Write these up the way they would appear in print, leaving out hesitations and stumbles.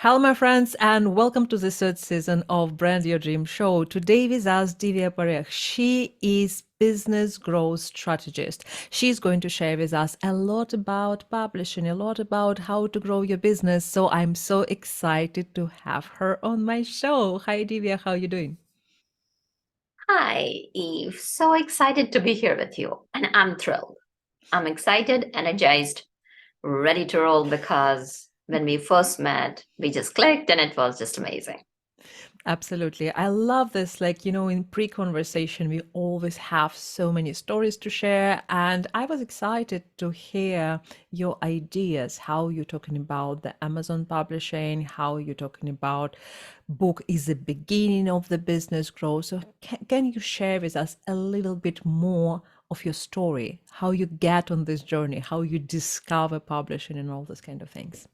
Hello, my friends, and welcome to the third season of Brand Your Dream Show. Today with us, Divya Parekh. She is business growth strategist. She's going to share with us a lot about publishing, a lot about how to grow your business. So I'm so excited to have her on my show. Hi, Divya. How are you doing? Hi, Eve. So excited to be here with you. And I'm thrilled. I'm excited, energized, ready to roll because when we first met, we just clicked and it was just amazing. Absolutely. I love this. In pre conversation, we always have so many stories to share. And I was excited to hear your ideas, how you're talking about the Amazon publishing, how you're talking about book is the beginning of the business growth. So, can you share with us a little bit more of your story, how you get on this journey, how you discover publishing and all those kind of things?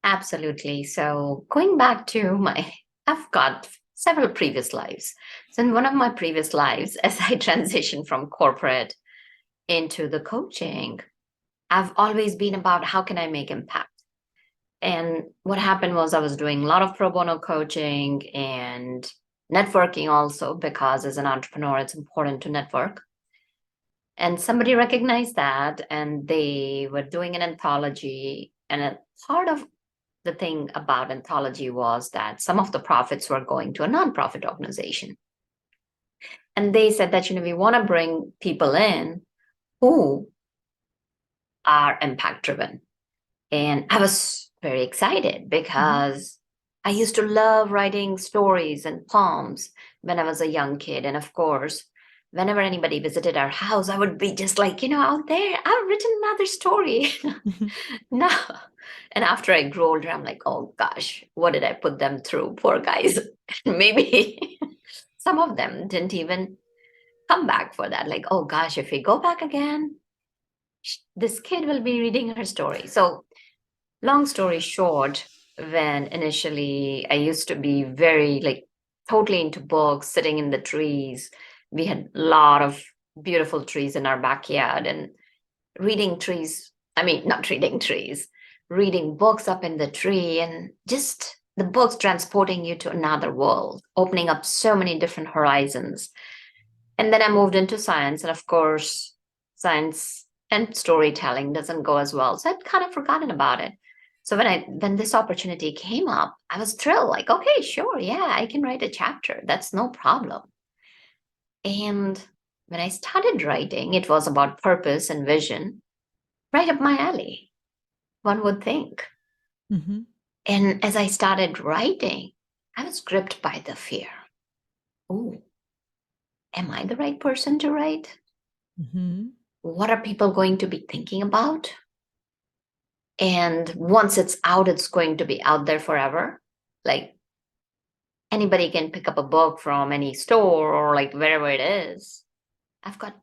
Absolutely. So going back to I've got several previous lives. So in one of my previous lives, as I transitioned from corporate into the coaching, I've always been about how can I make impact? And what happened was I was doing a lot of pro bono coaching and networking also because as an entrepreneur, it's important to network. And somebody recognized that and they were doing an anthology. And a part of the thing about anthology was that some of the profits were going to a nonprofit organization. And they said that, we want to bring people in who are impact driven. And I was very excited Mhm. because I used to love writing stories and poems when I was a young kid. And of course, whenever anybody visited our house, I would be just like, out there, I've written another story. No. And after I grew older, I'm like, oh gosh, what did I put them through? Poor guys. Maybe some of them didn't even come back for that. Like, oh gosh, if we go back again, this kid will be reading her story. So long story short, when initially I used to be very like totally into books, sitting in the trees, we had a lot of beautiful trees in our backyard and reading trees. I mean, not reading trees, reading books up in the tree and just the books transporting you to another world, opening up so many different horizons. And then I moved into science. And of course, science and storytelling doesn't go as well. So I'd kind of forgotten about it. So when this opportunity came up, I was thrilled, like, okay, sure, yeah, I can write a chapter. That's no problem. And when I started writing, it was about purpose and vision, right up my alley, one would think. Mhm. And as I started writing, I was gripped by the fear. Oh, am I the right person to write? Mhm. What are people going to be thinking about? And once it's out, it's going to be out there forever. Like anybody can pick up a book from any store or like wherever it is. I've got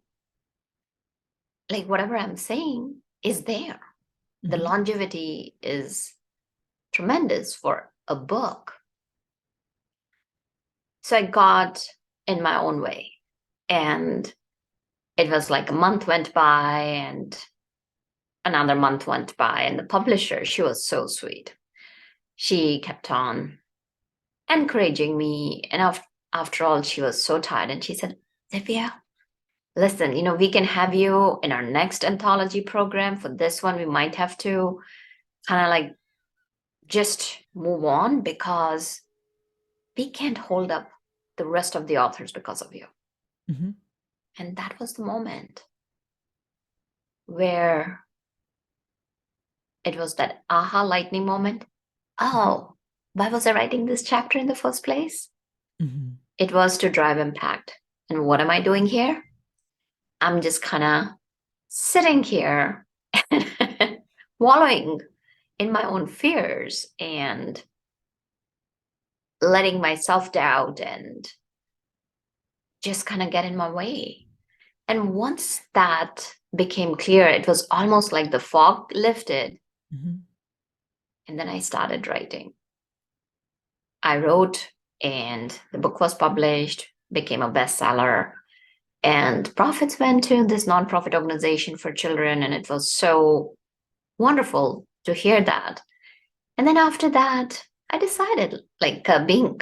like whatever I'm saying is there. The Mhm. longevity is tremendous for a book. So I got in my own way. And it was like a month went by and another month went by. And the publisher, she was so sweet. She kept on encouraging me. And after all, she was so tired. And she said, Divya, listen, we can have you in our next anthology program. For this one, we might have to kind of like just move on because we can't hold up the rest of the authors because of you. Mhm. And that was the moment where it was that aha lightning moment. Mhm. Oh, why was I writing this chapter in the first place? Mhm. It was to drive impact. And what am I doing here? I'm just kind of sitting here wallowing in my own fears and letting my self doubt and just kind of get in my way. And once that became clear, it was almost like the fog lifted. Mhm. And then I started writing. I wrote, and the book was published, became a bestseller. And profits went to this nonprofit organization for children. And it was so wonderful to hear that. And then after that, I decided, like being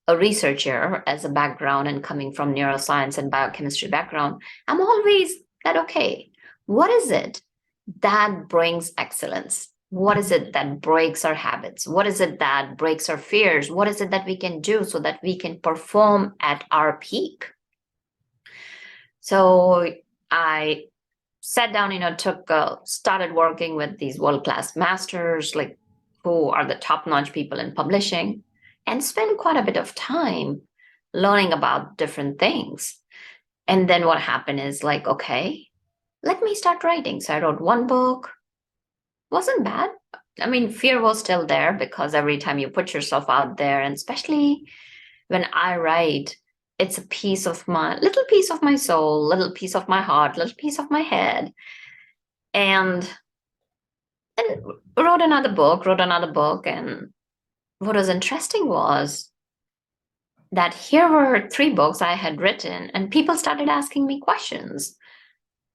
a researcher as a background and coming from neuroscience and biochemistry background, I'm always that, okay, what is it that brings excellence? What is it that breaks our habits? What is it that breaks our fears? What is it that we can do so that we can perform at our peak? So I sat down, started working with these world-class masters, like who are the top-notch people in publishing, and spent quite a bit of time learning about different things. And then what happened is like, okay, let me start writing. So I wrote one book. Wasn't bad. I mean, fear was still there because every time you put yourself out there, and especially when I write, it's a piece of my little piece of my soul, little piece of my heart, little piece of my head. And and wrote another book. And what was interesting was that here were three books I had written, and people started asking me questions.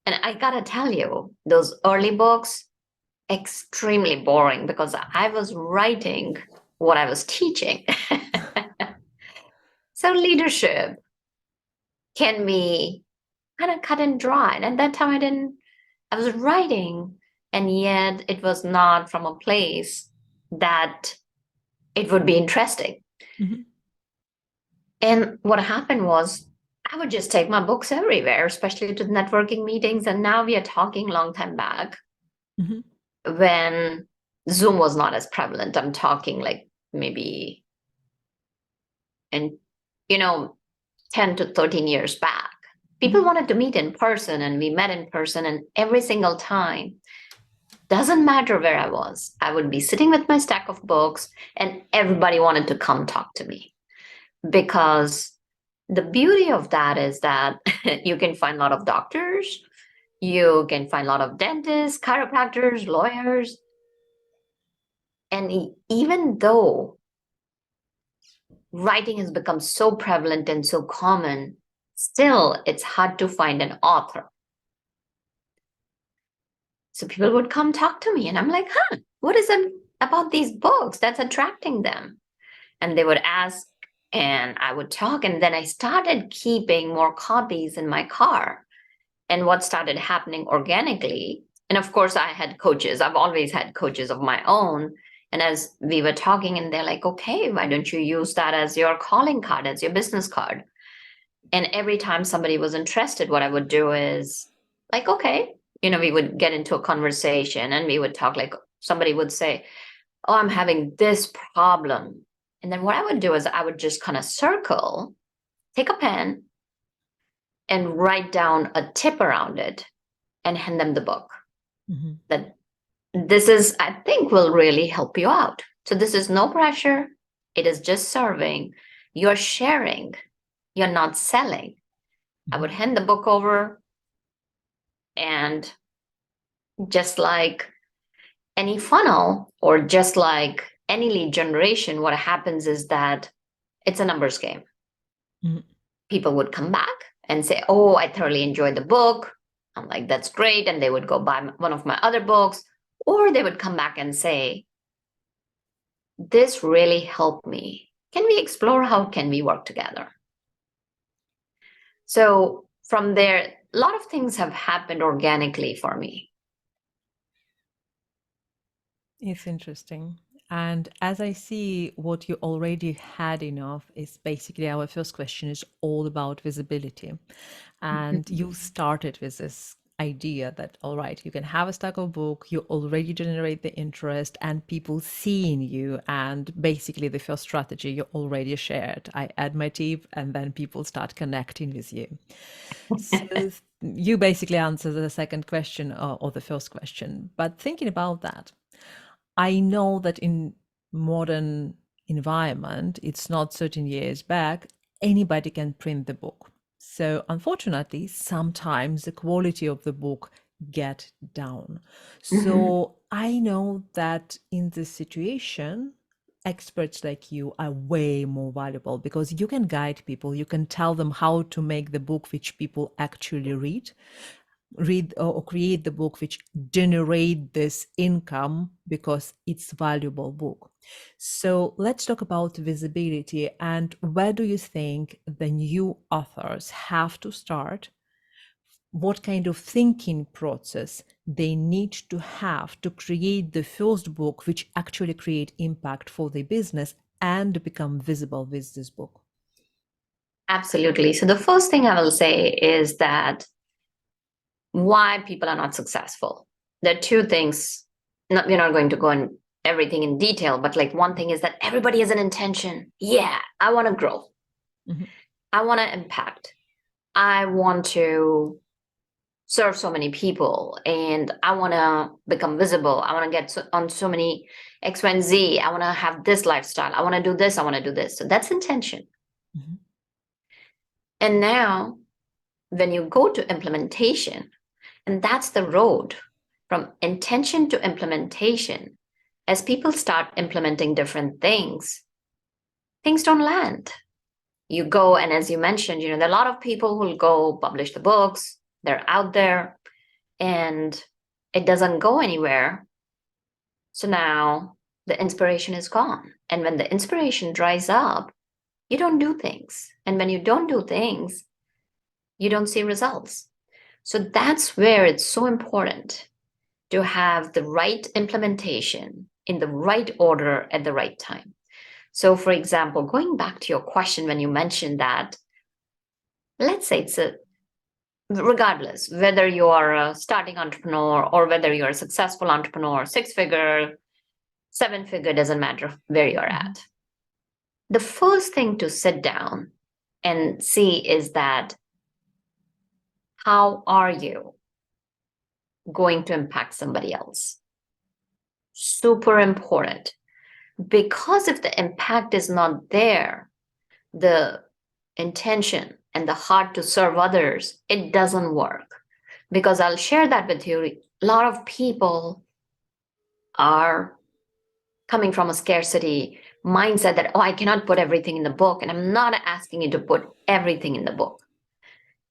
And I gotta tell you, those early books, extremely boring because I was writing what I was teaching. So leadership can be kind of cut and dry. And at that time, I was writing, and yet it was not from a place that it would be interesting. Mhm. And what happened was I would just take my books everywhere, especially to the networking meetings. And now we are talking long time back Mhm. when Zoom was not as prevalent. I'm talking like maybe in, you know, 10 to 13 years back. People Mhm. wanted to meet in person, and we met in person. And every single time, doesn't matter where I would be sitting with my stack of books, and everybody wanted to come talk to me because the beauty of that is that you can find a lot of doctors, you can find a lot of dentists, chiropractors, lawyers. And even though writing has become so prevalent and so common, still it's hard to find an author. So people would come talk to me, and I'm like, huh, what is it about these books that's attracting them? And they would ask, and I would talk. And then I started keeping more copies in my car. And what started happening organically, and of course, I had coaches. I've always had coaches of my own. And as we were talking, and they're like, okay, why don't you use that as your calling card, as your business card? And every time somebody was interested, what I would do is like, okay, we would get into a conversation and we would talk. Like somebody would say, oh, I'm having this problem. And then what I would do is I would just kind of circle, take a pen, and write down a tip around it and hand them the book. Mhm. That this is, I think, will really help you out. So this is no pressure. It is just serving. You're sharing. You're not selling. I would Mhm. hand the book over, and just like any funnel or just like any lead generation, what happens is that it's a numbers game. Mhm. People would come back and say, oh, I thoroughly enjoyed the book. I'm like, that's great. And they would go buy one of my other books, or they would come back and say, this really helped me. Can we explore how can we work together? So from there, a lot of things have happened organically for me. It's interesting. And as I see what you already had enough is basically our first question is all about visibility. And you started with this idea that, all right, you can have a stack of book, you already generate the interest and people seeing you. And basically the first strategy you already shared. I add my tip and then people start connecting with you. So you basically answer the second question or the first question. But thinking about that, I know that in modern environment, it's not certain years back, anybody can print the book. So unfortunately, sometimes the quality of the book get down. Mhm. So I know that in this situation, experts like you are way more valuable because you can guide people, you can tell them how to make the book which people actually read read or create the book which generate this income because it's valuable book. So let's talk about visibility, and where do you think the new authors have to start? What kind of thinking process they need to have to create the first book which actually create impact for the business and become visible with this book? Absolutely. So the first thing I will say is that why people are not successful. There are two things. We're not going to go in everything in detail, but like one thing is that everybody has an intention. Yeah, I want to grow. Mhm. I want to impact. I want to serve so many people and I want to become visible. I want to get on so many X, Y, and Z. I want to have this lifestyle. I want to do this. I want to do this. So that's intention. Mhm. And now when you go to implementation, and that's the road from intention to implementation, as people start implementing different things don't land. You go, and as you mentioned, there are a lot of people who'll go publish the books, they're out there, and it doesn't go anywhere. So now the inspiration is gone. And when the inspiration dries up, you don't do things. And when you don't do things, you don't see results. So that's where it's so important to have the right implementation in the right order at the right time. So, for example, going back to your question when you mentioned that, let's say regardless whether you are a starting entrepreneur or whether you're a successful entrepreneur, 6 figure, 7 figure, doesn't matter where you're Mhm. at. The first thing to sit down and see is that how are you going to impact somebody else? Super important. Because if the impact is not there, the intention and the heart to serve others, it doesn't work. Because I'll share that with you. A lot of people are coming from a scarcity mindset that, oh, I cannot put everything in the book. And I'm not asking you to put everything in the book.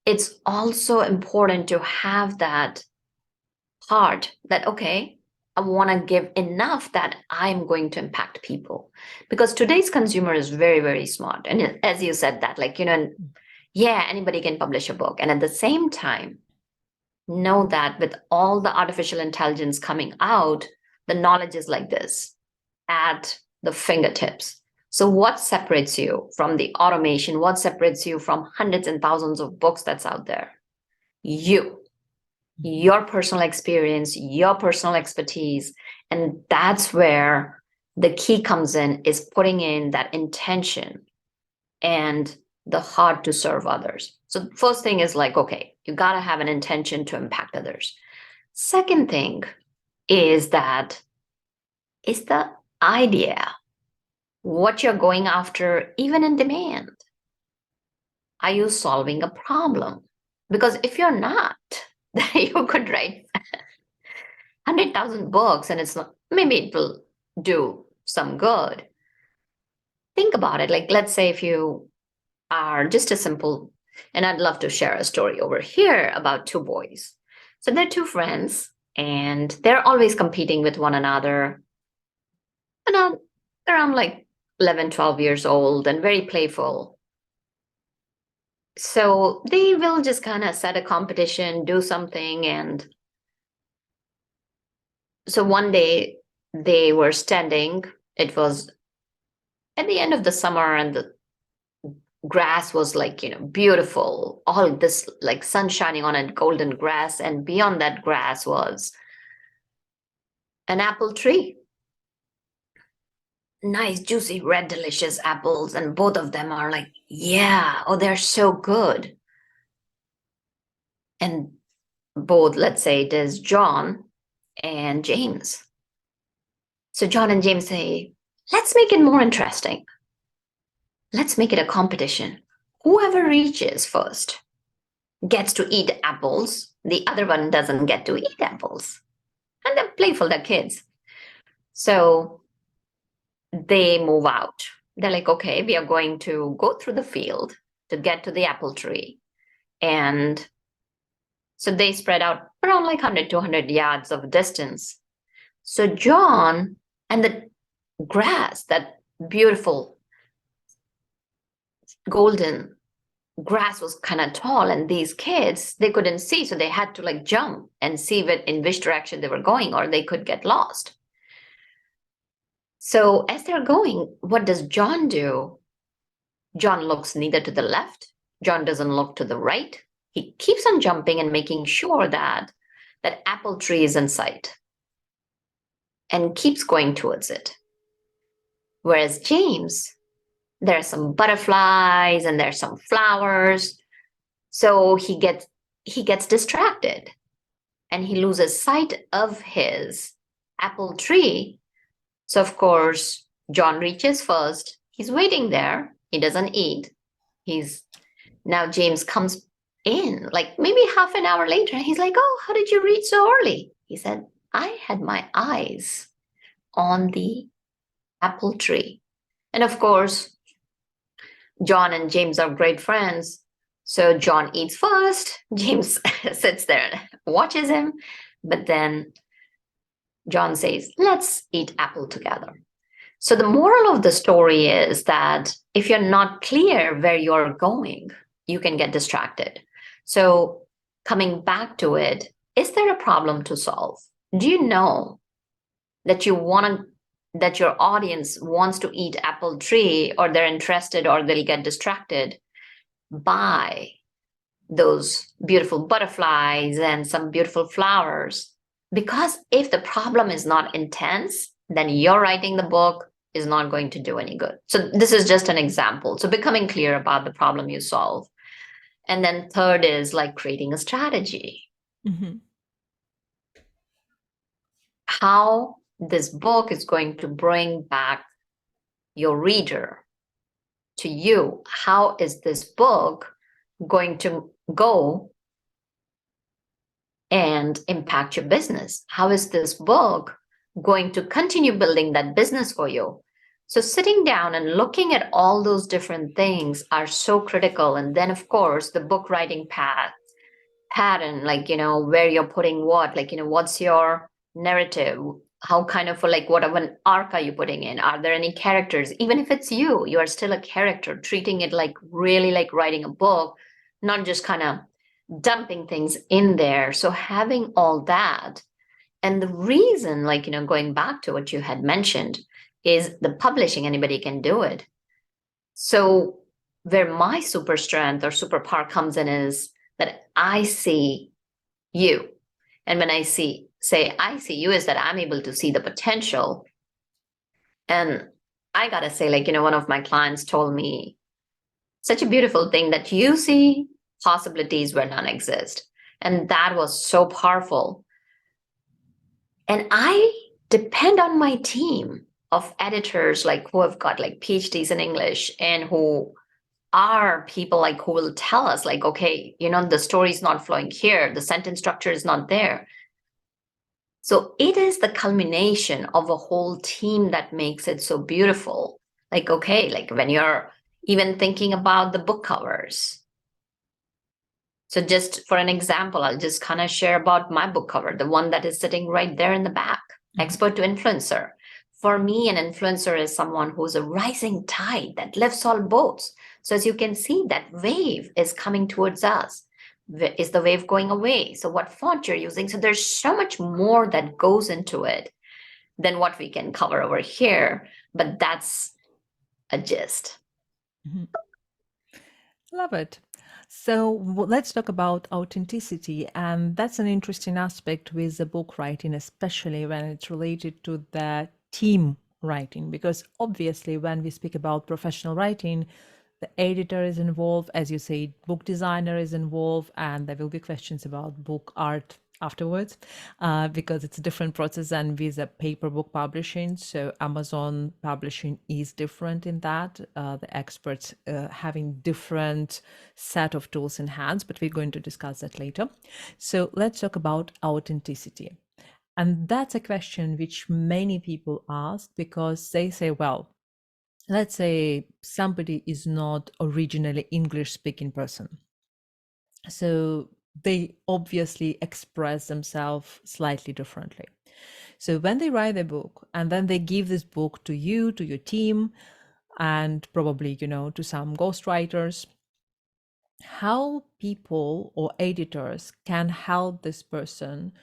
It's also important to have that heart that, okay, I want to give enough that I'm going to impact people. Because today's consumer is very, very smart. And as you said that, like, yeah, anybody can publish a book. And at the same time, know that with all the artificial intelligence coming out, the knowledge is like this at the fingertips. So, what separates you from the automation? What separates you from hundreds and thousands of books that's out there? You, your personal experience, your personal expertise. And that's where the key comes in, is putting in that intention and the heart to serve others. So, first thing is like, okay, you got to have an intention to impact others. Second thing is that is the idea what you're going after even in demand? Are you solving a problem? Because if you're not, then you could write 100,000 books and it's not, maybe it will do some good. Think about it. Like, let's say if you are just a simple, and I'd love to share a story over here about two boys. So they're two friends and they're always competing with one another. And around like 11, 12 years old and very playful. So they will just kind of set a competition, do something. And so one day they were standing. It was at the end of the summer and the grass was like, beautiful. All this like sun shining on it, golden grass. And beyond that grass was an apple tree. Nice, juicy, red, delicious apples. And both of them are like, yeah, oh, they're so good. And both, let's say it is John and James. So John and James say, let's make it more interesting. Let's make it a competition. Whoever reaches first gets to eat apples. The other one doesn't get to eat apples. And they're playful, they're kids. So they move out. They're like, okay, we are going to go through the field to get to the apple tree. And So they spread out around like 100, 200 yards of distance. So John and the grass, that beautiful golden grass was kind of tall, and these kids, they couldn't see, so they had to like jump and see in which direction they were going, or they could get lost. So as they're going, what does John do? John looks neither to the left, John doesn't look to the right. He keeps on jumping and making sure that that apple tree is in sight and keeps going towards it. Whereas James, there are some butterflies and there's some flowers. So he gets distracted and he loses sight of his apple tree. So of course, John reaches first. He's waiting there. He doesn't eat. He's Now James comes in like maybe half an hour later. And he's like, "Oh, how did you reach so early?" He said, "I had my eyes on the apple tree." And of course, John and James are great friends. So John eats first. James sits there and watches him. But then John says, "Let's eat apple together." So the moral of the story is that if you're not clear where you're going, you can get distracted. So coming back to it, is there a problem to solve? Do you know that that your audience wants to eat apple tree, or they're interested, or they'll get distracted by those beautiful butterflies and some beautiful flowers? Because if the problem is not intense, then your writing the book is not going to do any good. So this is just an example. So becoming clear about the problem you solve. And then third is like creating a strategy. Mm-hmm. How this book is going to bring back your reader to you. How is this book going to go and impact your business? How is this book going to continue building that business for you? So sitting down and looking at all those different things are so critical. And then of course the book writing pattern, like, where you're putting what, like, what's your narrative? How kind of like what of an arc are you putting in? Are there any characters? Even if it's you are still a character, treating it like really like writing a book, not just kind of dumping things in there. So having all that. And the reason, like, going back to what you had mentioned, is the publishing, anybody can do it. So where my super strength or superpower comes in is that I see you. And when I say I see you, is that I'm able to see the potential. And I gotta say, like, one of my clients told me such a beautiful thing, that you see possibilities where none exist. And that was so powerful. And I depend on my team of editors, like who have got like PhDs in English, and who are people like who will tell us like, okay, the story is not flowing here, the sentence structure is not there. So it is the culmination of a whole team that makes it so beautiful. Like, okay, like when you're even thinking about the book covers. So just for an example, I'll just kind of share about my book cover, the one that is sitting right there in the back, Expert to Influencer. For me, an influencer is someone who's a rising tide that lifts all boats. So as you can see, that wave is coming towards us. Is the wave going away? So what font you're using? So there's so much more that goes into it than what we can cover over here. But that's a gist. Mm-hmm. Love it. So let's talk about authenticity. And that's an interesting aspect with the book writing, especially when it's related to the team writing, because obviously when we speak about professional writing, the editor is involved, as you say, book designer is involved, and there will be questions about book art afterwards, because it's a different process than with a paper book publishing. So Amazon publishing is different in that. The experts having different set of tools in hands, but we're going to discuss that later. So let's talk about authenticity. And that's a question which many people ask, because they say, well, let's say somebody is not originally English speaking person. So they obviously express themselves slightly differently. So when they write a book and then they give this book to you, to your team, and probably, to some ghostwriters, how people or editors can help this person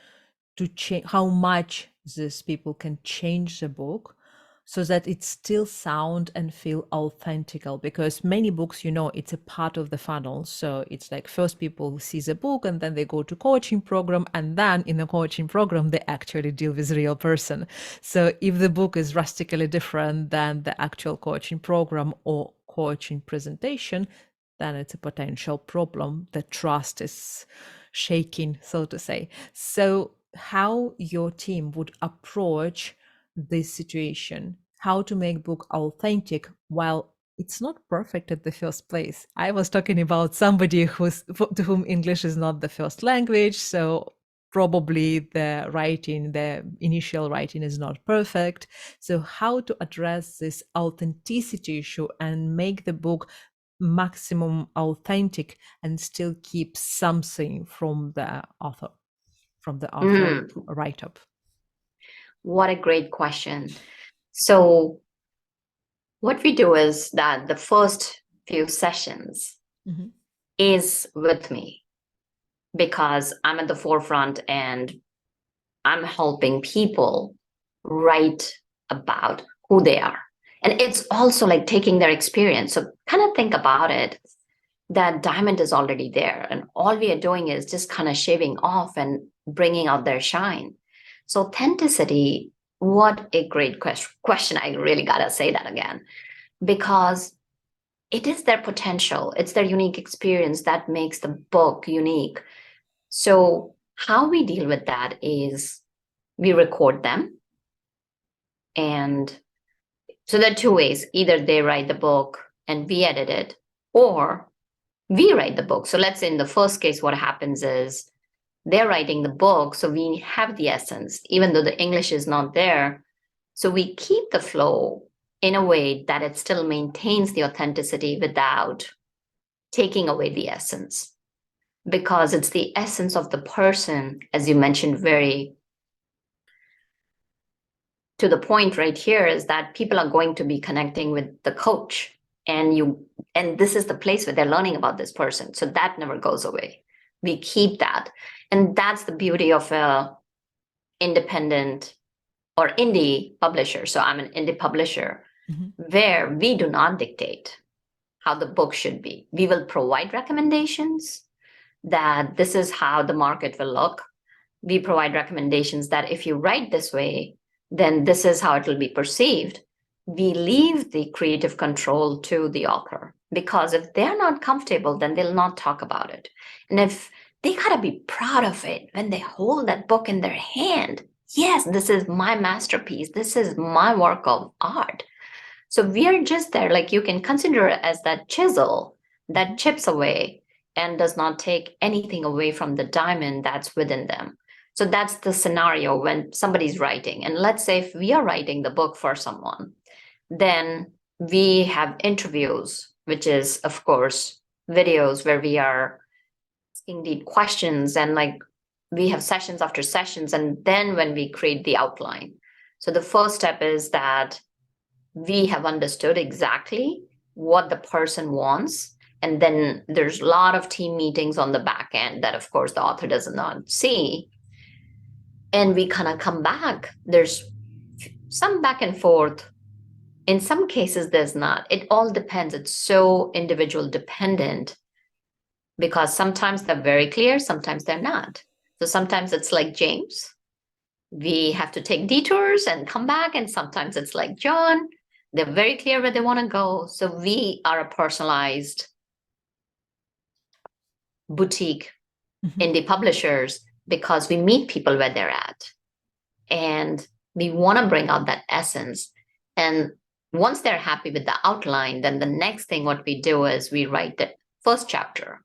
to change, how much these people can change the book so that it still sound and feel authentical, because many books, it's a part of the funnel. So it's like first people see the book and then they go to coaching program, and then in the coaching program they actually deal with real person. So if the book is drastically different than the actual coaching program or coaching presentation, then it's a potential problem. The trust is shaking, so to say. So how your team would approach this situation, how to make book authentic while it's not perfect at the first place. I was talking about somebody to whom English is not the first language, so probably the initial writing is not perfect. So how to address this authenticity issue and make the book maximum authentic and still keep something from the author Mm, write-up. what a great question. So, what we do is that the first few sessions Mhm. is with me because I'm at the forefront and I'm helping people write about who they are. And it's also like taking their experience. So, kind of think about it, that diamond is already there. And all we are doing is just kind of shaving off and bringing out their shine. So, authenticity, what a great question. I really got to say that again, because it is their potential, it's their unique experience that makes the book unique. So, how we deal with that is we record them. And so there are two ways: either they write the book and we edit it, or we write the book. So let's say in the first case, what happens is they're writing the book. So we have the essence, even though the English is not there. So we keep the flow in a way that it still maintains the authenticity without taking away the essence, because it's the essence of the person, as you mentioned, very to the point right here, is that people are going to be connecting with the coach, and this is the place where they're learning about this person. So that never goes away. We keep that. And that's the beauty of a independent or indie publisher. So I'm an indie publisher Mhm. where we do not dictate how the book should be. We will provide recommendations that this is how the market will look. We provide recommendations that if you write this way, then this is how it will be perceived. We leave the creative control to the author, because if they're not comfortable, then they'll not talk about it. And if they gotta be proud of it when they hold that book in their hand, yes, this is my masterpiece, this is my work of art. So we are just there, like you can consider it as that chisel that Mhm. chips away and does not take anything away from the diamond that's within them. So that's the scenario when somebody's writing. And let's say if we are writing the book for someone, then we have interviews, which is, of course, videos where we are asking deep questions, and like we have sessions after sessions. And then when we create the outline, so the first step is that we have understood exactly what the person wants. And then there's a lot of team meetings on the back end that, of course, the author does not see. And we kind of come back. There's some back and forth. In some cases, there's not. It all depends. It's so individual dependent, because sometimes they're very clear, sometimes they're not. So sometimes it's like James, we have to take detours and come back. And sometimes it's like John, they're very clear where they want to go. So we are a personalized boutique Mhm. indie publishers because we meet people where they're at. And we want to bring out that essence. And once they're happy with the outline, then the next thing what we do is we write the first chapter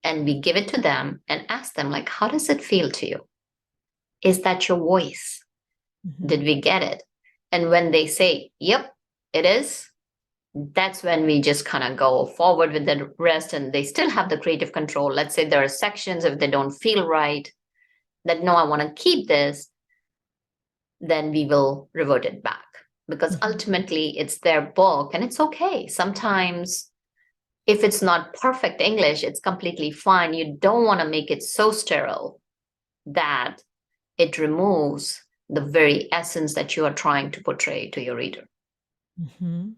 and we give it to them and ask them, like, how does it feel to you? Is that your voice? Did Mhm. we get it? And when they say, yep, it is, That's when we just kind of go forward with the rest, and they still have the creative control. Let's say there are sections, if they don't feel right, that no, I want to keep this, then we will revert it back. Because Mhm. ultimately it's their book and it's okay. Sometimes if it's not perfect English, it's completely fine. You don't want to make it so sterile that it removes the very essence that you are trying to portray to your reader. Mhm.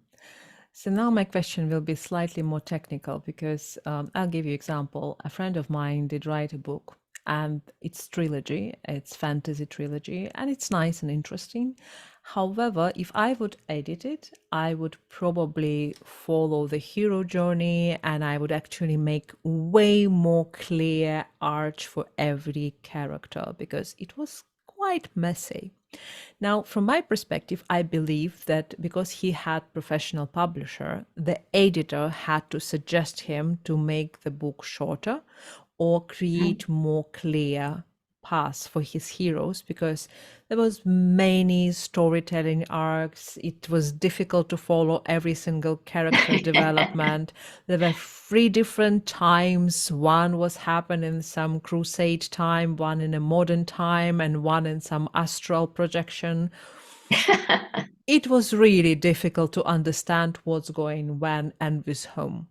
So now my question will be slightly more technical because I'll give you example. A friend of mine did write a book and it's trilogy, it's fantasy trilogy, and it's nice and interesting. However, if I would edit it, I would probably follow the hero journey and I would actually make way more clear arch for every character because it was quite messy. Now, from my perspective, I believe that because he had professional publisher, the editor had to suggest him to make the book shorter or create more clear paths for his heroes because there was many storytelling arcs. It was difficult to follow every single character development. There were three different times. One was happening in some crusade time, one in a modern time, and one in some astral projection. It was really difficult to understand what's going when and with whom.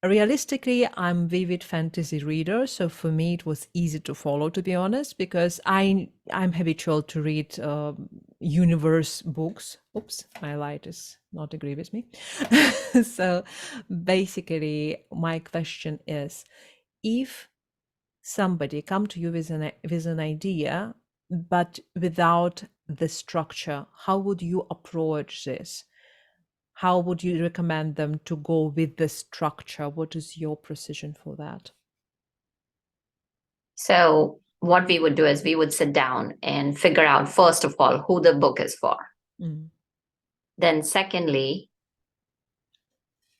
Realistically, I'm vivid fantasy reader, so for me it was easy to follow, to be honest, because I'm habitual to read universe books. Oops, my light is not agree with me. So basically, my question is, if somebody come to you with an idea, but without the structure, how would you approach this? How would you recommend them to go with the structure? What is your precision for that? So, what we would do is we would sit down and figure out, first of all, who the book is for. Mm. Then, secondly,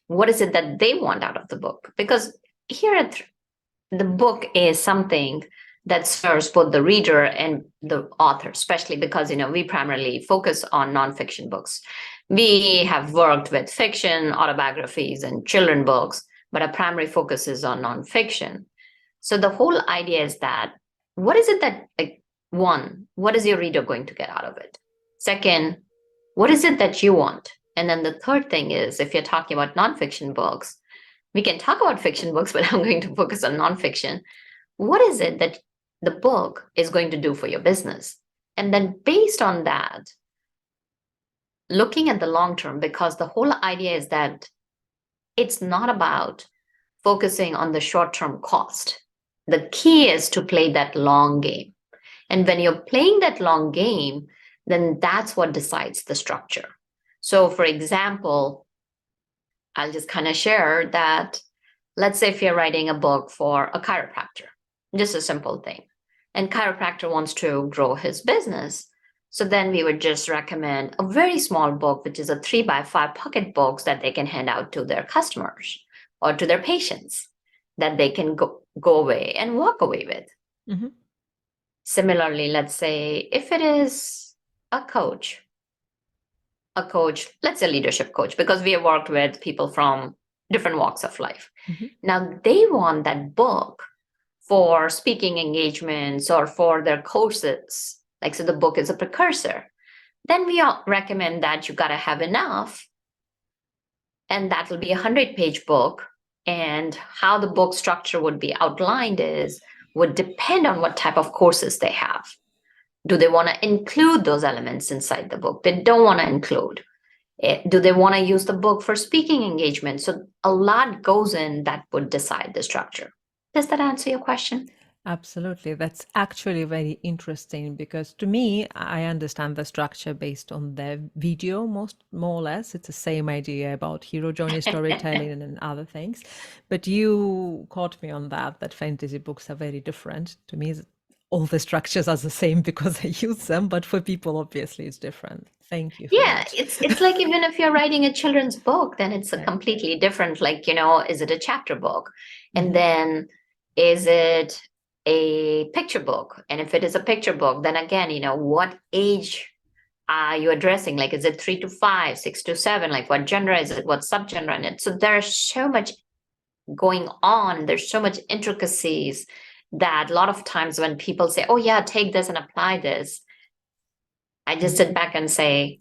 what is it that they want out of the book? Because here at the book is something that serves both the reader and the author, especially because we primarily focus on nonfiction books. We have worked with fiction, autobiographies, and children books, but our primary focus is on nonfiction. So the whole idea is that what is it that, like, one, what is your reader going to get out of it? Second, what is it that you want? And then the third thing is, if you're talking about nonfiction books, we can talk about fiction books, but I'm going to focus on nonfiction. What is it that the book is going to do for your business? And then based on that, looking at the long term, because the whole idea is that it's not about focusing on the short term cost. The key is to play that long game. And when you're playing that long game, then that's what decides the structure. So, for example, I'll just kind of share that. Let's say if you're writing a book for a chiropractor, just a simple thing, and chiropractor wants to grow his business. So then we would just recommend a very small book, which is a 3x5 pocket books that they can hand out to their customers or to their patients that they can go away and walk away with. Mhm. Similarly, let's say if it is a coach, let's say leadership coach, because we have worked with people from different walks of life. Mhm. Now they want that book for speaking engagements or for their courses. Like, so the book is a precursor. Then we recommend that you got to have enough, and that will be a 100-page book. And how the book structure would be outlined would depend on what type of courses they have. Do they want to include those elements inside the book? They don't want to include. Do they want to use the book for speaking engagements? So a lot goes in that would decide the structure. Does that answer your question? Absolutely. That's actually very interesting because to me, I understand the structure based on the video, most more or less. It's the same idea about hero journey storytelling and other things. But you caught me on that fantasy books are very different. To me, all the structures are the same because I use them, but for people, obviously, it's different. Thank you for Yeah, that. it's like even if you're writing a children's book, then it's a Yeah. completely different, like, is it a chapter book? And Mhm. then is it a picture book? And if it is a picture book, then again, what age are you addressing? Like, is it 3 to 5, 6 to 7? Like, what genre is it? What subgenre in it? So there's so much going on. There's so much intricacies that a lot of times when people say, oh yeah, take this and apply this, I just sit back and say,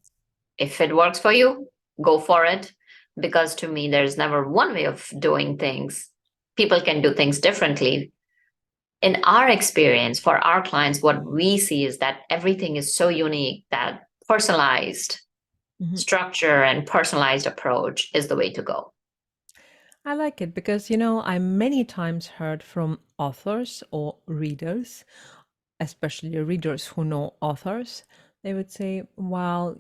if it works for you, go for it. Because to me, there's never one way of doing things. People can do things differently. In our experience, for our clients, what we see is that everything is so unique that personalized Mhm. structure and personalized approach is the way to go. I like it because, I many times heard from authors or readers, especially readers who know authors, they would say, well,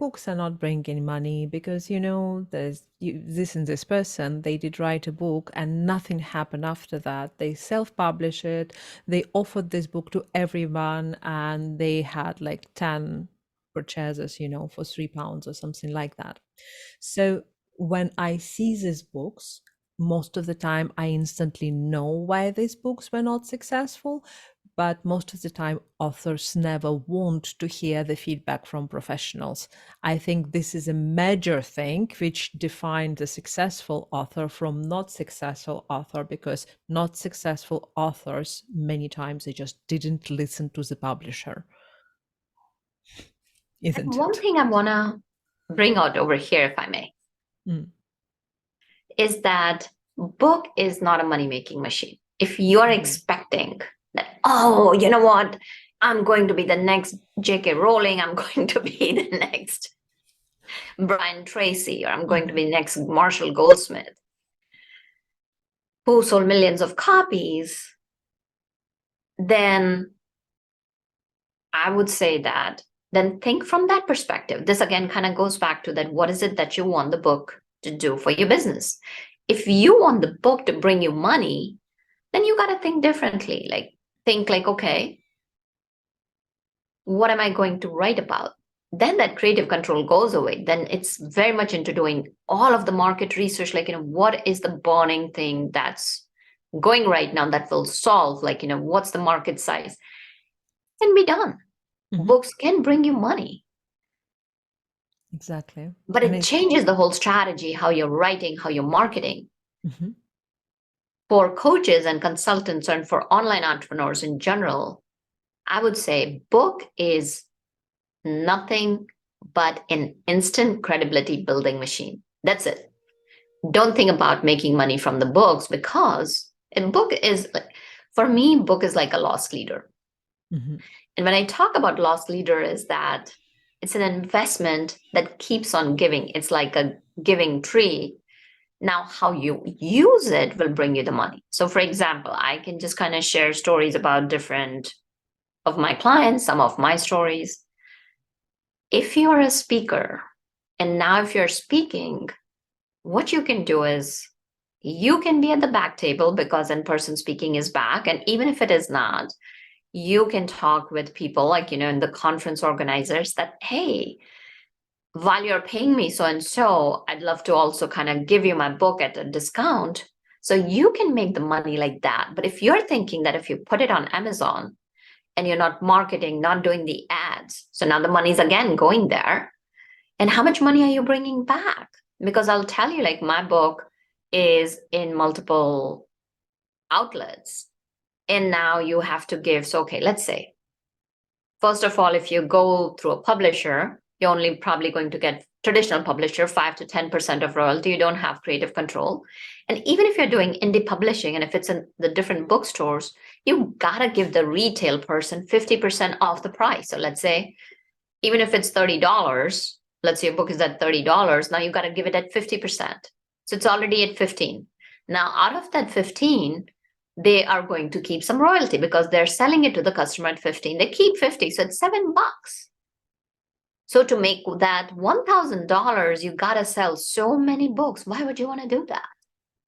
books are not bringing money because, there's this and this person, they did write a book and nothing happened after that. They self-publish it, they offered this book to everyone, and they had like 10 purchases, for £3 or something like that. So when I see these books, most of the time I instantly know why these books were not successful, but most of the time authors never want to hear the feedback from professionals. I think this is a major thing which defines a successful author from not successful author, because not successful authors many times they just didn't listen to the publisher, And isn't one it? thing I want to bring out over here, if I may, Mm. is that book is not a money-making machine. If you're Mhm. expecting that, oh, you know what, I'm going to be the next J.K. Rowling, I'm going to be the next Brian Tracy, or I'm going to Mhm. be next Marshall Goldsmith, who sold millions of copies, then I would say that, then think from that perspective. This again kind of goes back to that, what is it that you want the book to do for your business? If you want the book to bring you money, then you got to think differently. Like, think like, okay, what am I going to write about? Then that creative control goes away. Then it's very much into doing all of the market research. Like, what is the burning thing that's going right now that will solve, like, what's the market size? Can be done. Mhm. Books can bring you money, Exactly. but And it I changes the whole strategy, how you're writing, how you're marketing. Mhm. For coaches and consultants and for online entrepreneurs in general, I would say book is nothing but an instant credibility building machine. That's it. Don't think about making money from the books, because a book is like, for me, book is like a lost leader. Mhm. And when I talk about lost leader, is that it's an investment that keeps on giving. It's like a giving tree. Now, how you use it will bring you the money. So, for example, I can just kind of share stories about different of my clients, some of my stories. If you're a speaker, and now if you're speaking, what you can do is you can be at the back table because in person speaking is back. And even if it is not, you can talk with people like, in the conference organizers that, hey, while you're paying me so and so, I'd love to also kind of give you my book at a discount. So you can make the money like that. But if you're thinking that if you put it on Amazon and you're not marketing, not doing the ads, so now the money's again going there. And how much money are you bringing back? Because I'll tell you, like, my book is in multiple outlets. And now you have to give. So, okay, let's say, first of all, if you go through a publisher, you're only probably going to get traditional publisher 5 to 10% of royalty. You don't have creative control. And even if you're doing indie publishing and if it's in the different bookstores, you gotta give the retail person 50% off the price. So let's say, even if it's $30, let's say your book is at $30, now you got to give it at 50%. So it's already at 15. Now, out of that 15, they are going to keep some royalty because they're selling it to the customer at 15. They keep 50, so it's $7. So to make that $1,000, you got to sell so many books. Why would you want to do that?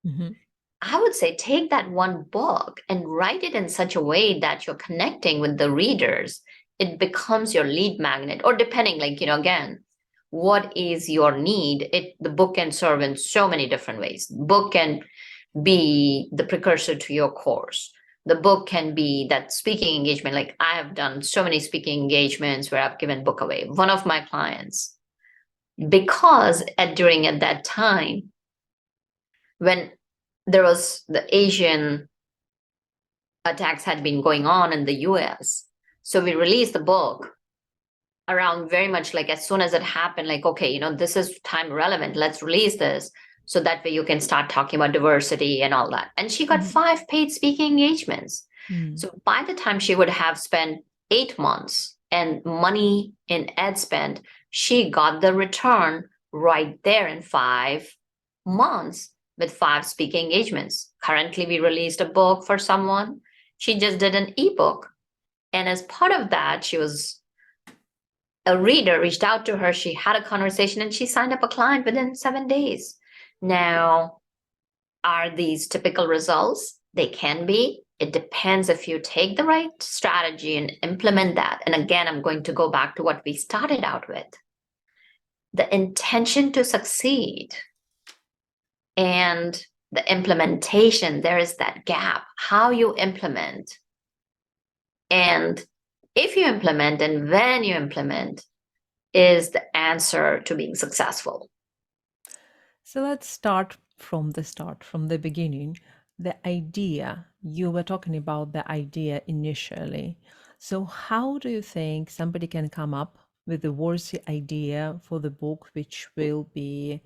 Mhm. I would say take that one book and write it in such a way that you're connecting with the readers. It becomes your lead magnet, or depending, like, again, what is your need? The book can serve in so many different ways. Book can be the precursor to your course. The book can be that speaking engagement. Like I have done so many speaking engagements where I've given book away. One of my clients, because at that time when there was the Asian attacks had been going on in the US, so we released the book around very much like as soon as it happened, like, okay, this is time relevant, let's release this, so that way you can start talking about diversity and all that. And she got Mhm. 5 paid speaking engagements. Mm. So by the time she would have spent 8 months and money in ad spend, she got the return right there in 5 months with 5 speaking engagements. Currently, we released a book for someone. She just did an ebook. And as part of that, a reader reached out to her. She had a conversation and she signed up a client within 7 days. Now, are these typical results? They can be. It depends if you take the right strategy and implement that. And again, I'm going to go back to what we started out with, the intention to succeed and the implementation. There is that gap, how you implement. And if you implement and when you implement is the answer to being successful. So let's start, from the beginning. The idea, you were talking about the idea initially. So, how do you think somebody can come up with a worthy idea for the book, which will be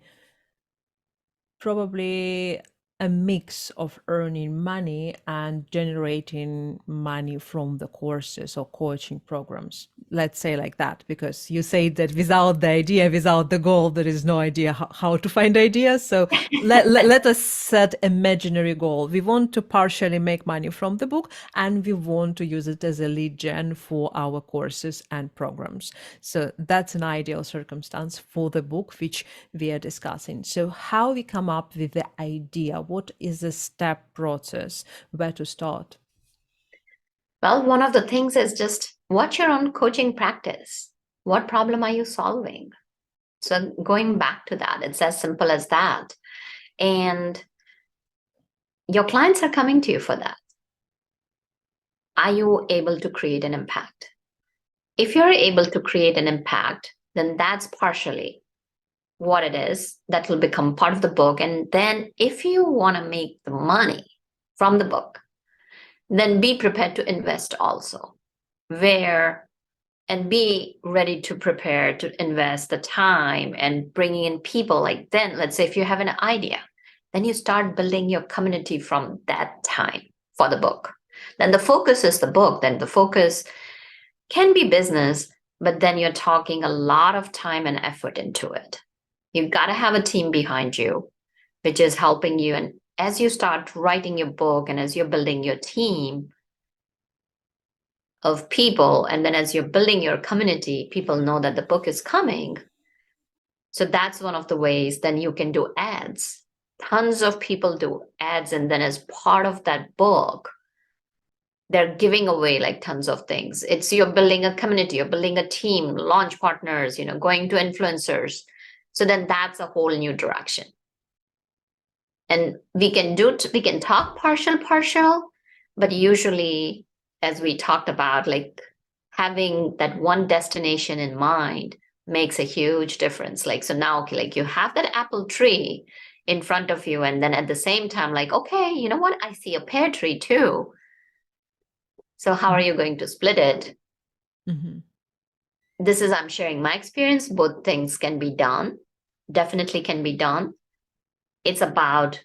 probably a mix of earning money and generating money from the courses or coaching programs? Let's say like that, because you say that without the idea, without the goal, there is no idea how to find ideas. So let us set imaginary goal. We want to partially make money from the book, and we want to use it as a lead gen for our courses and programs. So that's an ideal circumstance for the book, which we are discussing. So how we come up with the idea? What is the step process? Where to start? Well, one of the things is just what's your own coaching practice? What problem are you solving? So going back to that, it's as simple as that. And your clients are coming to you for that. Are you able to create an impact? If you're able to create an impact, then that's partially what it is that will become part of the book. And then if you want to make the money from the book, then be prepared to invest also. Where and be ready to prepare to invest the time and bringing in people. Like then, let's say if you have an idea, then you start building your community from that time for the book. Then the focus is the book. Then the focus can be business, but then you're talking a lot of time and effort into it. You've got to have a team behind you, which is helping you. And as you start writing your book and as you're building your team of people, and then as you're building your community, people know that the book is coming. So that's one of the ways. Then you can do ads. Tons of people do ads. And then as part of that book, they're giving away like tons of things. It's you're building a community, you're building a team, launch partners, going to influencers. So then that's a whole new direction. And we can talk partial, but usually, as we talked about, like having that one destination in mind makes a huge difference. Like, so now, okay, like you have that apple tree in front of you, and then at the same time, like, okay, you know what? I see a pear tree too. So how are you going to split it? Mm-hmm. This is, I'm sharing my experience. Both things can be done, definitely can be done. It's about,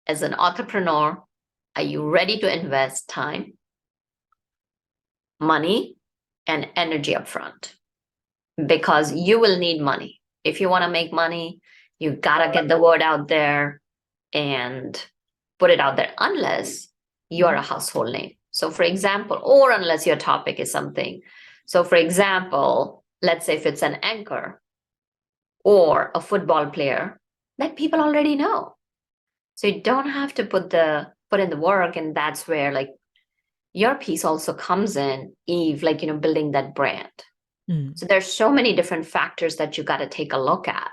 as an entrepreneur, are you ready to invest time, money, and energy upfront? Because you will need money. If you want to make money, you got to get the word out there and put it out there, unless you're a household name. So, for example, or unless your topic is something. So, for example, let's say if it's an anchor or a football player that people already know. So you don't have to put in the work. And that's where like your piece also comes in, Eve, like, building that brand. Mm. So there's so many different factors that you got to take a look at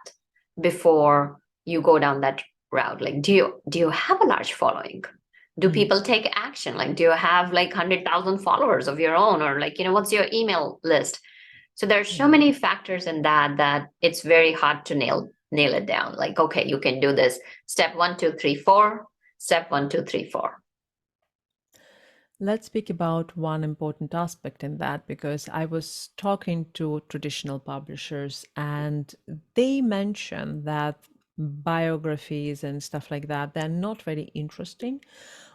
before you go down that route. Like, do you have a large following? Do Mm. people take action? Like, do you have like 100,000 followers of your own, or like, what's your email list? So there's so Yeah. many factors in that it's very hard to nail it down. Like, okay, you can do this. Step 1, 2, 3, 4. Step 1, 2, 3, 4. Let's speak about one important aspect in that because I was talking to traditional publishers and they mentioned that biographies and stuff like that, they're not very interesting,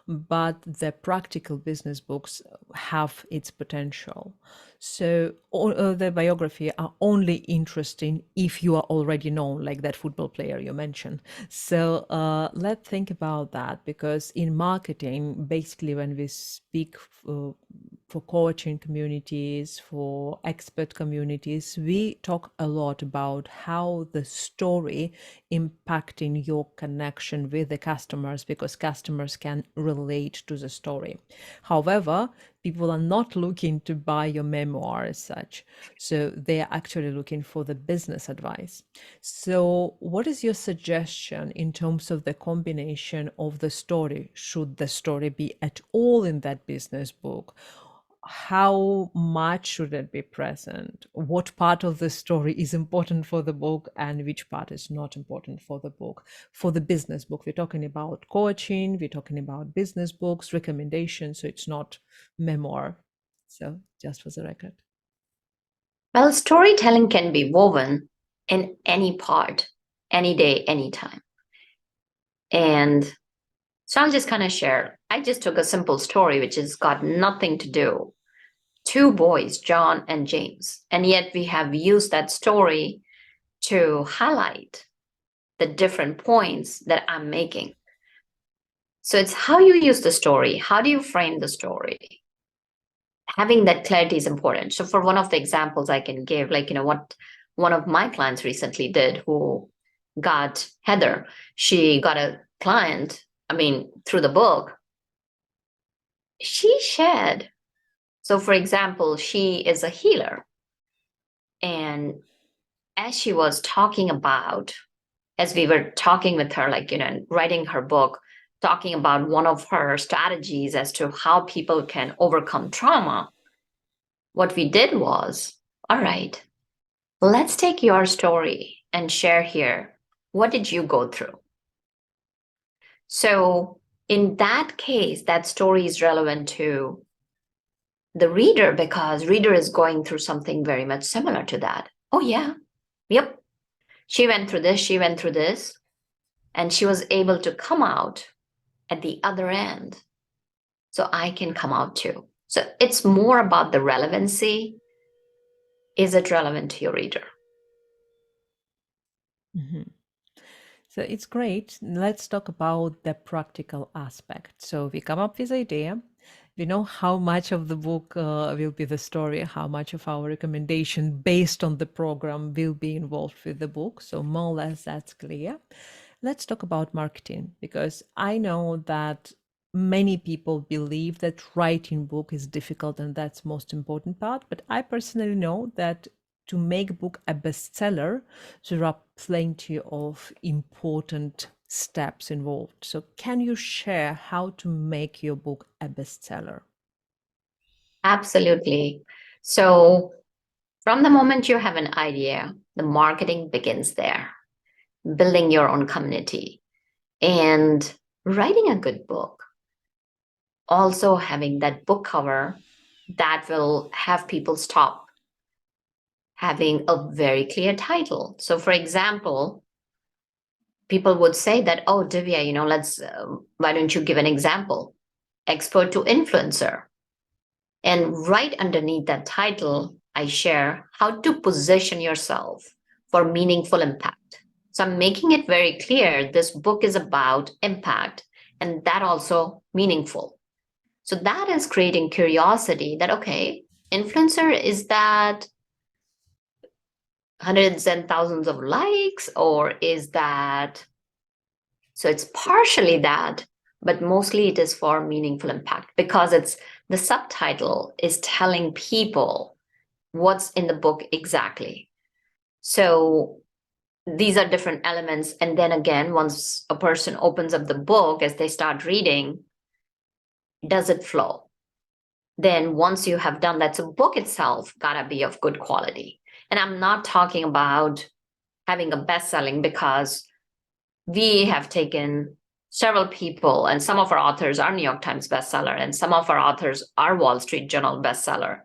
but the practical business books have its potential. So the biography are only interesting if you are already known, like that football player you mentioned. So let's think about that because in marketing, basically, when we speak for coaching communities, for expert communities, we talk a lot about how the story impacting your connection with the customers because customers can relate to the story. However, people are not looking to buy your memoir as such. So they are actually looking for the business advice. So, what is your suggestion in terms of the combination of the story? Should the story be at all in that business book? How much should it be present? What part of the story is important for the book and which part is not important for the book? For the business book, we're talking about coaching, we're talking about business books, recommendations, so it's not memoir. So, just for the record. Well, storytelling can be woven in any part, any day, anytime. And so I'll just kind of share. I just took a simple story, which has got nothing to do. Two boys, John and James. And yet we have used that story to highlight the different points that I'm making. So it's how you use the story. How do you frame the story? Having that clarity is important. So for one of the examples I can give, like, what one of my clients recently did who got Heather, she got a client, through the book, she shared. So for example, she is a healer. And as she was talking about, as we were talking with her, like, writing her book, talking about one of her strategies as to how people can overcome trauma, what we did was, all right, let's take your story and share here. What did you go through? So in that case, that story is relevant to the reader because reader is going through something very much similar to that. Oh yeah, yep. She went through this, she went through this, and she was able to come out at the other end. So I can come out too. So it's more about the relevancy. Is it relevant to your reader? Mhm. So it's great. Let's talk about the practical aspect. So we come up with idea. We know how much of the book will be the story, how much of our recommendation based on the program will be involved with the book. So more or less that's clear. Let's talk about marketing because I know that many people believe that writing book is difficult and that's most important part. But I personally know that to make a book a bestseller, there are plenty of important steps involved. So, can you share how to make your book a bestseller? Absolutely. So from the moment you have an idea, the marketing begins there, building your own community and writing a good book. Also having that book cover that will have people stop, having a very clear title. So for example, people would say that, oh, Divya, why don't you give an example? Expert to influencer. And right underneath that title, I share how to position yourself for meaningful impact. So I'm making it very clear this book is about impact and that also meaningful. So that is creating curiosity that, okay, influencer, is that hundreds and thousands of likes, or is that, so it's partially that, but mostly it is for meaningful impact because it's the subtitle is telling people what's in the book exactly. So these are different elements. And then again, once a person opens up the book, as they start reading, Does it flow? Then once you have done that, so book itself gotta be of good quality. And I'm not talking about having a best-selling, because we have taken several people, and some of our authors are New York Times bestseller, and some of our authors are Wall Street Journal bestseller.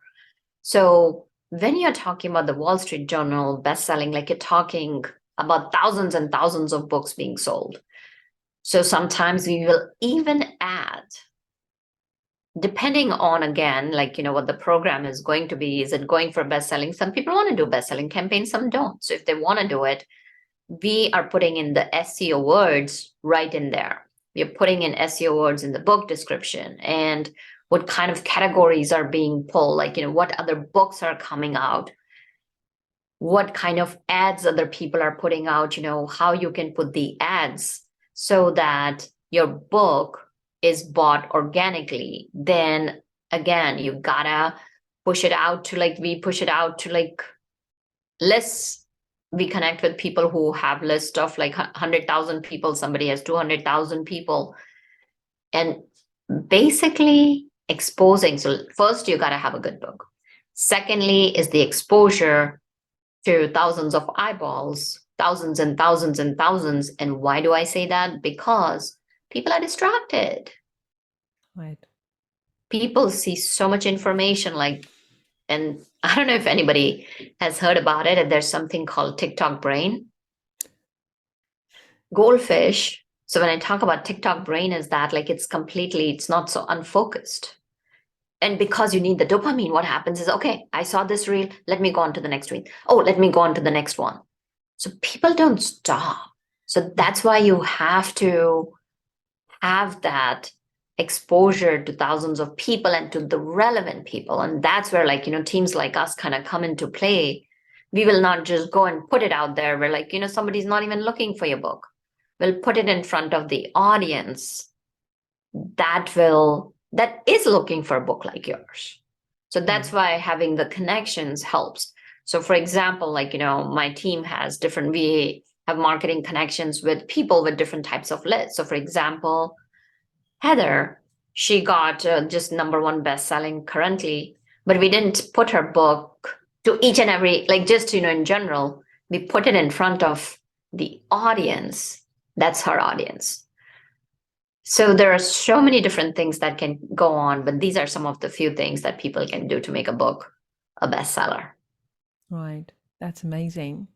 So when you're talking about the Wall Street Journal bestselling, like you're talking about thousands and thousands of books being sold. So sometimes we will even add, depending on, again, like, what the program is going to be. Is it going for best-selling? Some people want to do best-selling campaigns, some don't. So if they want to do it, we are putting in the SEO words right in there. We're putting in SEO words in the book description, and what kind of categories are being pulled, like, what other books are coming out, what kind of ads other people are putting out, how you can put the ads so that your book is bought organically. Then again, you gotta push it out to, like, we push it out to, like, lists. We connect with people who have lists of like 100,000 people. Somebody has 200,000 people, and basically exposing. So first, you got to have a good book. Secondly is the exposure to thousands of eyeballs, thousands and thousands and thousands. And why do I say that? Because people are distracted. Right. People see so much information, like, and I don't know if anybody has heard about it. And there's something called TikTok brain. Goldfish. So when I talk about TikTok brain, is that like it's not so unfocused. And because you need the dopamine, what happens is, okay, I saw this reel, let me go on to the next reel. Oh, let me go on to the next one. So people don't stop. So that's why you have to have that exposure to thousands of people and to the relevant people. And that's where, like, teams like us kind of come into play. We will not just go and put it out there where, like, somebody's not even looking for your book. We'll put it in front of the audience that is looking for a book like yours. So that's why having the connections helps. So for example, like, my team has we have marketing connections with people with different types of lists. So for example, Heather, she got just number one best-selling currently, but we didn't put her book to each and every, like, just, in general, we put it in front of the audience. That's her audience. So there are so many different things that can go on, but these are some of the few things that people can do to make a book a bestseller. Right. That's amazing.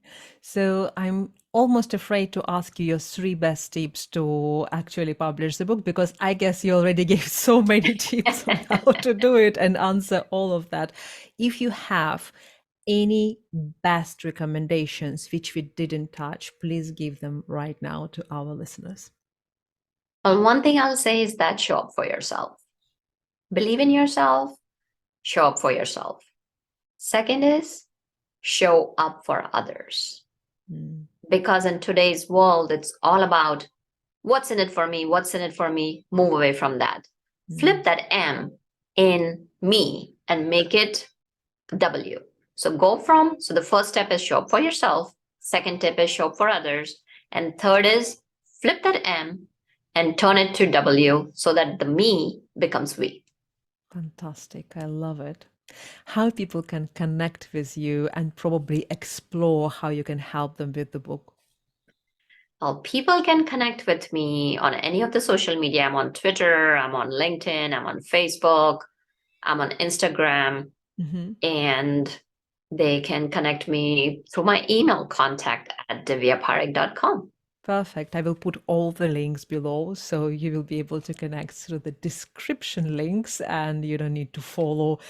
So I'm almost afraid to ask you your three best tips to actually publish the book, because I guess you already gave so many tips on how to do it and answer all of that. If you have any best recommendations which we didn't touch, please give them right now to our listeners. Well, one thing I'll say is that show up for yourself. Believe in yourself, show up for yourself. Second is show up for others. Because in today's world, it's all about what's in it for me, what's in it for me. Move away from that. Flip that M in me and make it W. So the first step is show up for yourself. Second tip is show up for others. And third is flip that M and turn it to W so that the me becomes we. Fantastic. I love it. How people can connect with you and probably explore how you can help them with the book. Well, people can connect with me on any of the social media. I'm on Twitter, I'm on LinkedIn, I'm on Facebook, I'm on Instagram, and they can connect me through my email contact at divyaparekh.com. Perfect. I will put all the links below, so you will be able to connect through the description links, and you don't need to follow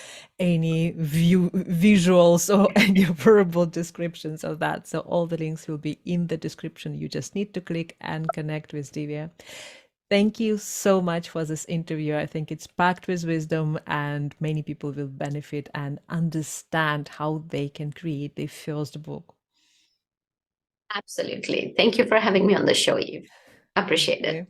any visuals or any verbal descriptions of that. So all the links will be in the description. You just need to click and connect with Divya. Thank you so much for this interview. I think it's packed with wisdom, and many people will benefit and understand how they can create their first book. Absolutely. Thank you for having me on the show, Eve. Appreciate it.